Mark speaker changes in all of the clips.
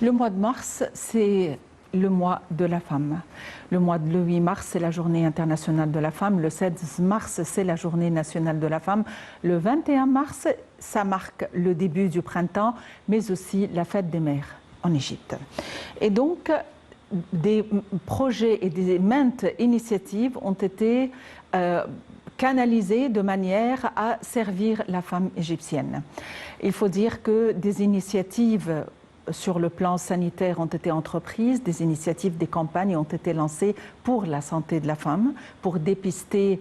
Speaker 1: Le mois de mars, c'est le mois de la femme. Le 8 mars, c'est la journée internationale de la femme. Le 16 mars, c'est la journée nationale de la femme. Le 21 mars, ça marque le début du printemps, mais aussi la fête des mères en Égypte. Et donc, des projets et des maintes initiatives ont été canalisées de manière à servir la femme égyptienne. Il faut dire que des initiatives sur le plan sanitaire ont été entreprises, des initiatives, des campagnes ont été lancées pour la santé de la femme, pour dépister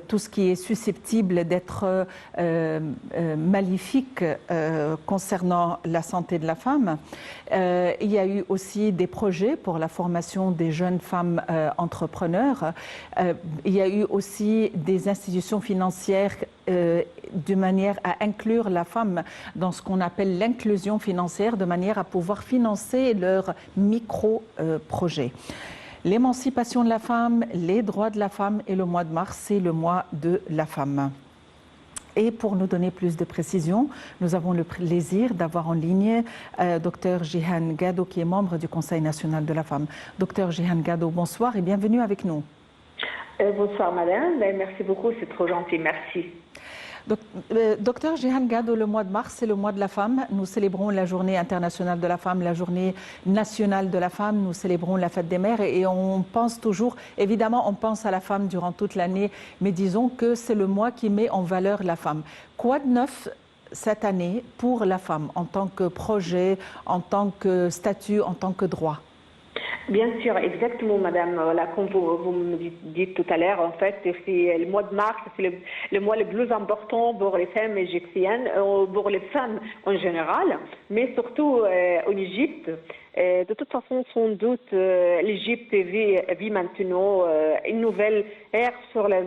Speaker 1: tout ce qui est susceptible d'être maléfique concernant la santé de la femme. Il y a eu aussi des projets pour la formation des jeunes femmes entrepreneurs. Il y a eu aussi des institutions financières de manière à inclure la femme dans ce qu'on appelle l'inclusion financière, de manière à pouvoir financer leurs micro-projets. L'émancipation de la femme, les droits de la femme et le mois de mars, c'est le mois de la femme. Et pour nous donner plus de précisions, nous avons le plaisir d'avoir en ligne Dr Jihan Gado, qui est membre du Conseil national de la femme. Dr Jihan Gado, bonsoir et bienvenue avec nous.
Speaker 2: Bonsoir madame, merci beaucoup, c'est trop gentil, merci.
Speaker 1: Docteur Jihan Gado, le mois de mars, c'est le mois de la femme. Nous célébrons la journée internationale de la femme, la journée nationale de la femme. Nous célébrons la fête des mères et on pense toujours, évidemment, on pense à la femme durant toute l'année, mais disons que c'est le mois qui met en valeur la femme. Quoi de neuf cette année pour la femme en tant que projet, en tant que statut, en tant que droit?
Speaker 2: Bien sûr, exactement, madame. Voilà, comme vous me dites tout à l'heure, en fait, c'est le mois de mars, c'est le mois le plus important pour les femmes égyptiennes, pour les femmes en général, mais surtout en Égypte. De toute façon, sans doute, l'Égypte vit maintenant une nouvelle ère sur la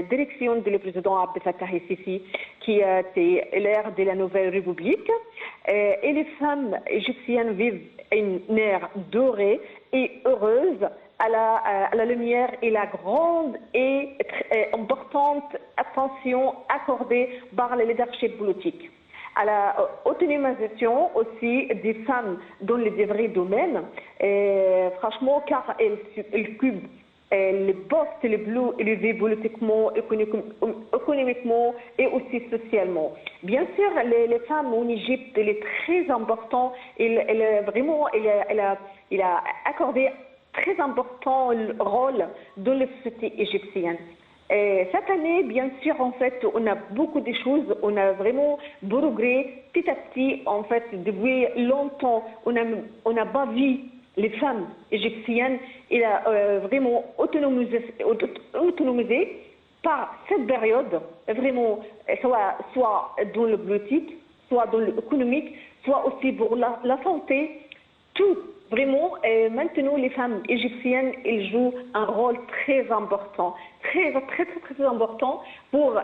Speaker 2: direction du président Abdel Fattah el-Sisi, qui a été l'ère de la nouvelle République. Et les femmes égyptiennes vivent une ère dorée et heureuse à la lumière et la grande et très importante attention accordée par le leadership politique. À la autonomisation aussi des femmes dans les divers domaines, franchement, car elles cubent les postes les plus élevés politiquement, économiquement et aussi socialement. Bien sûr, les femmes en Égypte, elle est très importante. Elle a accordé très important rôle dans la société égyptienne. Et cette année, bien sûr, en fait, on a beaucoup de choses, on a vraiment progressé petit à petit, en fait, depuis longtemps, on a pas vu les femmes égyptiennes, il a vraiment autonomisé par cette période, vraiment, soit dans le politique, soit dans l'économique, soit aussi pour la santé, tout. Vraiment, maintenant, les femmes égyptiennes, elles jouent un rôle très important, très important pour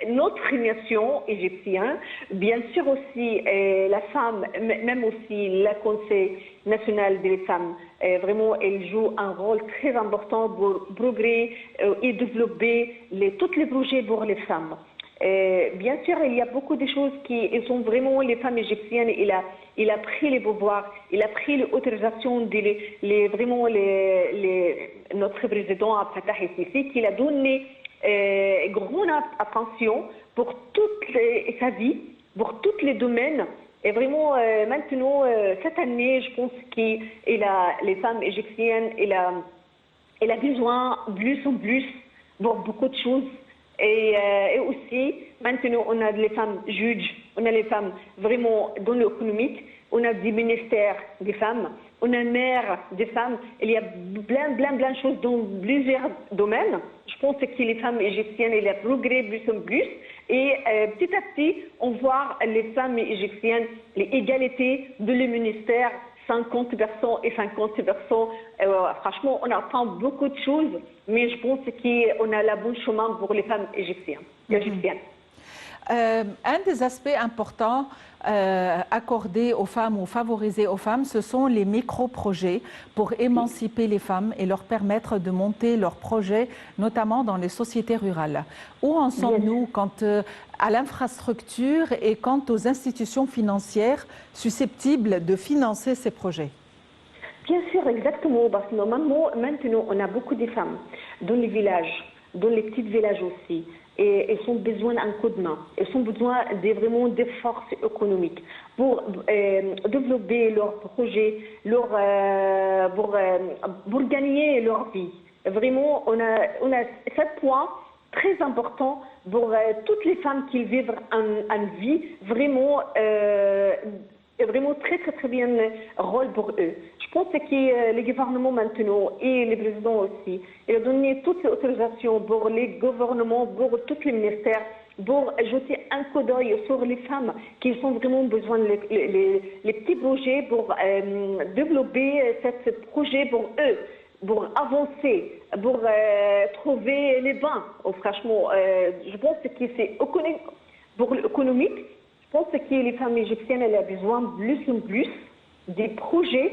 Speaker 2: notre nation égyptienne. Bien sûr aussi, la femme, même aussi le Conseil national des femmes, vraiment, elle joue un rôle très important pour progresser et développer tous les projets pour les femmes. Bien sûr, il y a beaucoup de choses qui sont vraiment les femmes égyptiennes. Il a pris les pouvoirs, il a pris l'autorisation notre président Abdel Fattah el-Sisi, qui a donné grande attention pour toute sa vie, pour tous les domaines. Et vraiment, maintenant, cette année, je pense que les femmes égyptiennes, elle a besoin plus en plus pour beaucoup de choses. Et aussi, maintenant, on a les femmes juges, on a les femmes vraiment dans l'économique, on a des ministères des femmes, on a maire des femmes. Il y a plein de choses dans plusieurs domaines. Je pense que les femmes égyptiennes, elles ont progressé plus en plus. Et petit à petit, on voit les femmes égyptiennes, l'égalité de les ministères, 50% et 50%. Franchement, on attend beaucoup de choses, mais je pense qu'on a le bon chemin pour les femmes égyptiennes.
Speaker 1: Un des aspects importants accordés aux femmes ou favorisés aux femmes, ce sont les micro-projets pour émanciper les femmes et leur permettre de monter leurs projets, notamment dans les sociétés rurales. Où en sommes-nous quant à l'infrastructure et quant aux institutions financières susceptibles de financer ces projets?
Speaker 2: Bien sûr, exactement, parce que normalement, maintenant, on a beaucoup de femmes dans les villages, dans les petits villages aussi. Et elles ont besoin d'un coup de main. Elles ont besoin vraiment des forces économiques pour développer leurs projets, pour gagner leur vie. Vraiment, on a 7 points très importants pour toutes les femmes qui vivent en vie, vraiment très très très bien rôle pour eux. Je pense que le gouvernement maintenant et le président aussi, il a donné toutes les autorisations pour les gouvernements, pour tous les ministères, pour jeter un coup d'œil sur les femmes qui ont vraiment besoin les petits projets pour développer ce projet pour eux, pour avancer, pour trouver les bains. Franchement, je pense que c'est pour l'économique. Je pense que les femmes égyptiennes elles ont besoin plus en plus des projets,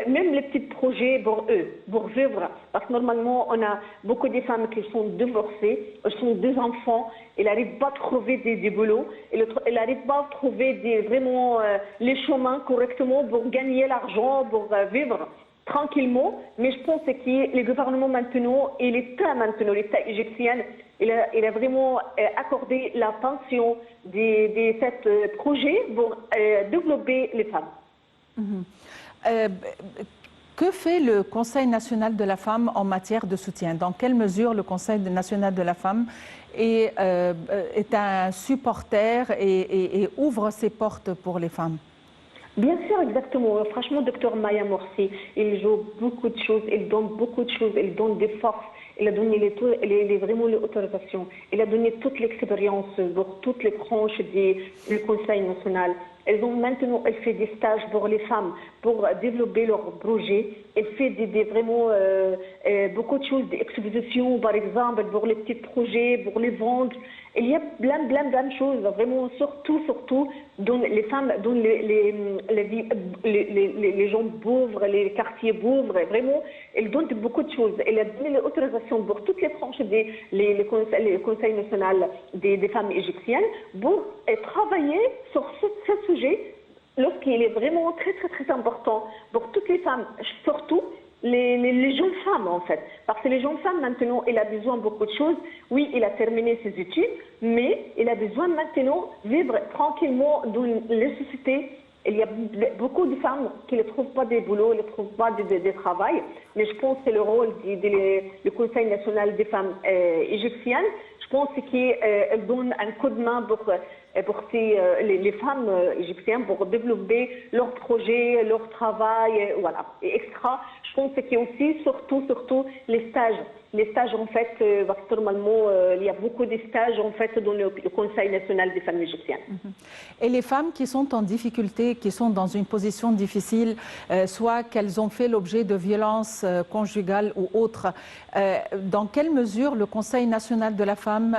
Speaker 2: même les petits projets pour eux, pour vivre. Parce que normalement, on a beaucoup de femmes qui sont divorcées, elles ont 2 enfants, elles n'arrivent pas à trouver des boulots, elles n'arrivent pas à trouver vraiment les chemins correctement pour gagner l'argent, pour vivre tranquillement. Mais je pense que le gouvernement maintenant et l'État égyptien, il a vraiment accordé la pension de ce projet pour développer les femmes.
Speaker 1: Que fait le Conseil national de la femme en matière de soutien? Dans quelle mesure le Conseil national de la femme est un supporter et ouvre ses portes pour les femmes?
Speaker 2: Bien sûr, exactement. Franchement, Dr Maya Morsi, il joue beaucoup de choses, il donne beaucoup de choses, il donne des forces, il a donné vraiment l'autorisation, il a donné toute l'expérience pour toutes les branches du Conseil national. Maintenant, elle fait des stages pour les femmes, pour développer leurs projets. Elle fait vraiment beaucoup de choses, des expositions, par exemple, pour les petits projets, pour les ventes. Il y a plein de choses, vraiment, surtout, dans les femmes, dans les gens pauvres, les quartiers pauvres. Vraiment, elle donne beaucoup de choses. Elle a donné l'autorisation pour toutes les branches le Conseil national des femmes égyptiennes pour travailler sur ce sujet lorsqu'il est vraiment très très très important pour toutes les femmes, surtout les jeunes femmes en fait. Parce que les jeunes femmes maintenant, elle a besoin de beaucoup de choses. Oui, elle a terminé ses études, mais elle a besoin maintenant de vivre tranquillement dans les sociétés. Il y a beaucoup de femmes qui ne trouvent pas de boulot, ne trouvent pas de travail. Mais je pense que c'est le rôle du Conseil national des femmes égyptiennes. Je pense qu'elle donne un coup de main pour les femmes égyptiennes pour développer leurs projets, leur travail, voilà, et extra. Je pense qu'il y a aussi, surtout, les stages. Les stages, en fait, parce que normalement, il y a beaucoup de stages, en fait, dans le Conseil national des femmes égyptiennes.
Speaker 1: Et les femmes qui sont en difficulté, qui sont dans une position difficile, soit qu'elles ont fait l'objet de violences conjugales ou autres, dans quelle mesure le Conseil national de la femme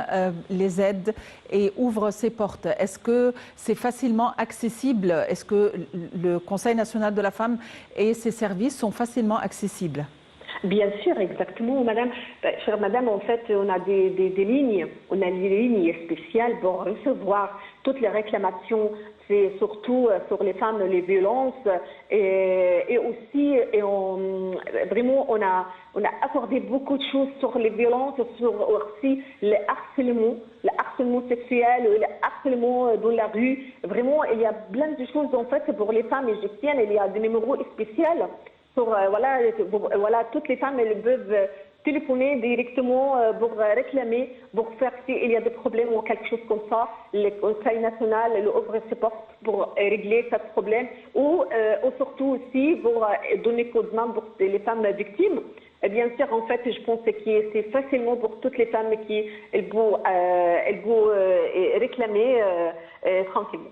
Speaker 1: les aide et ouvre ses portes? Est-ce que c'est facilement accessible? Est-ce que le Conseil national de la femme et ses services sont facilement accessibles?
Speaker 2: Bien sûr, exactement, madame. Chère madame, en fait, on a des lignes, on a des lignes spéciales pour recevoir toutes les réclamations, c'est surtout sur les femmes, les violences, et aussi, vraiment, on a accordé beaucoup de choses sur les violences, sur aussi le harcèlement sexuel, le harcèlement dans la rue. Vraiment, il y a plein de choses, en fait, pour les femmes égyptiennes, il y a des numéros spéciaux. Voilà, toutes les femmes elles peuvent téléphoner directement pour réclamer, pour faire s'il y a des problèmes ou quelque chose comme ça. Le Conseil national ouvre ses portes pour régler ce problème ou surtout aussi pour donner coup de main pour les femmes victimes. Et bien sûr, en fait, je pense que c'est facilement pour toutes les femmes qui elles vont réclamer tranquillement.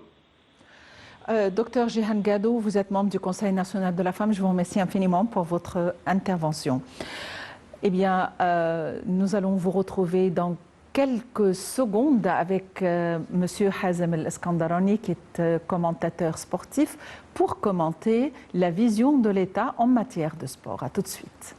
Speaker 1: Docteur Jihan Gadou, vous êtes membre du Conseil national de la femme. Je vous remercie infiniment pour votre intervention. Eh bien, nous allons vous retrouver dans quelques secondes avec Monsieur Hazem El-Eskandarani, qui est commentateur sportif, pour commenter la vision de l'État en matière de sport. À tout de suite.